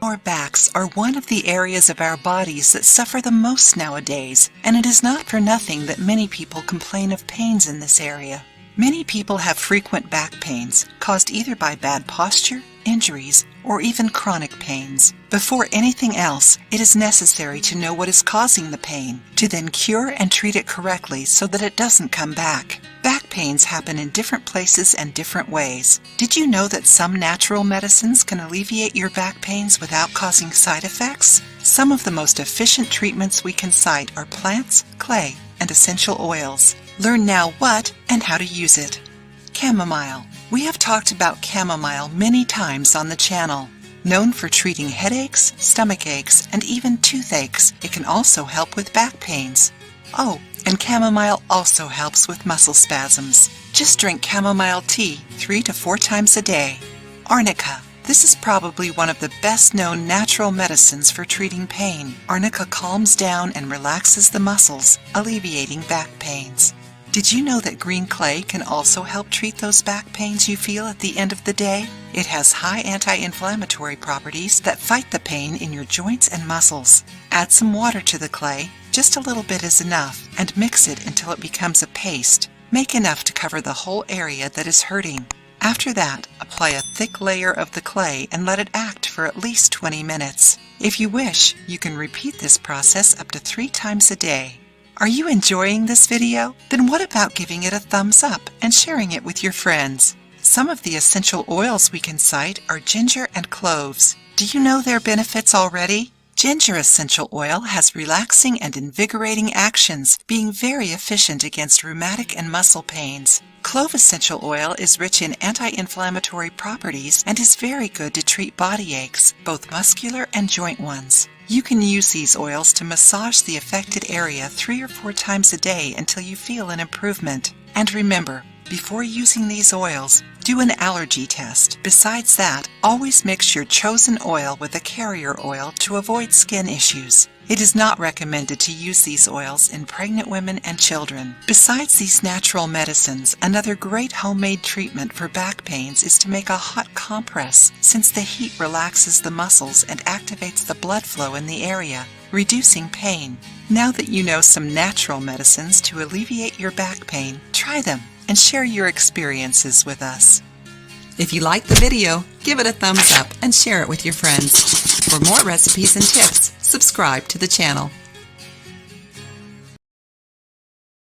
Our backs are one of the areas of our bodies that suffer the most nowadays, and it is not for nothing that many people complain of pains in this area. Many people have frequent back pains caused either by bad posture, injuries, or even chronic pains. Before anything else, it is necessary to know what is causing the pain, to then cure and treat it correctly so that it doesn't come back. Back pains happen in different places and different ways. Did you know that some natural medicines can alleviate your back pains without causing side effects? Some of the most efficient treatments we can cite are plants, clay, and essential oils. Learn now what and how to use it. Chamomile. We have talked about chamomile many times on the channel. Known for treating headaches, stomach aches, and even toothaches, it can also help with back pains. Oh, and chamomile also helps with muscle spasms. Just drink chamomile tea 3 to 4 times a day. Arnica. This is probably one of the best known natural medicines for treating pain. Arnica calms down and relaxes the muscles, alleviating back pains. Did you know that green clay can also help treat those back pains you feel at the end of the day? It has high anti-inflammatory properties that fight the pain in your joints and muscles. Add some water to the clay, just a little bit is enough, and mix it until it becomes a paste. Make enough to cover the whole area that is hurting. After that, apply a thick layer of the clay and let it act for at least 20 minutes. If you wish, you can repeat this process up to 3 times a day. Are you enjoying this video? Then what about giving it a thumbs up and sharing it with your friends? Some of the essential oils we can cite are ginger and cloves. Do you know their benefits already? Ginger essential oil has relaxing and invigorating actions, being very efficient against rheumatic and muscle pains. Clove essential oil is rich in anti-inflammatory properties and is very good to treat body aches, both muscular and joint ones. You can use these oils to massage the affected area 3 or 4 times a day until you feel an improvement. And remember, before using these oils, do an allergy test. Besides that, always mix your chosen oil with a carrier oil to avoid skin issues. It is not recommended to use these oils in pregnant women and children. Besides these natural medicines, another great homemade treatment for back pains is to make a hot compress, since the heat relaxes the muscles and activates the blood flow in the area, reducing pain. Now that you know some natural medicines to alleviate your back pain, try them and share your experiences with us. If you liked the video, give it a thumbs up and share it with your friends. For more recipes and tips, subscribe to the channel.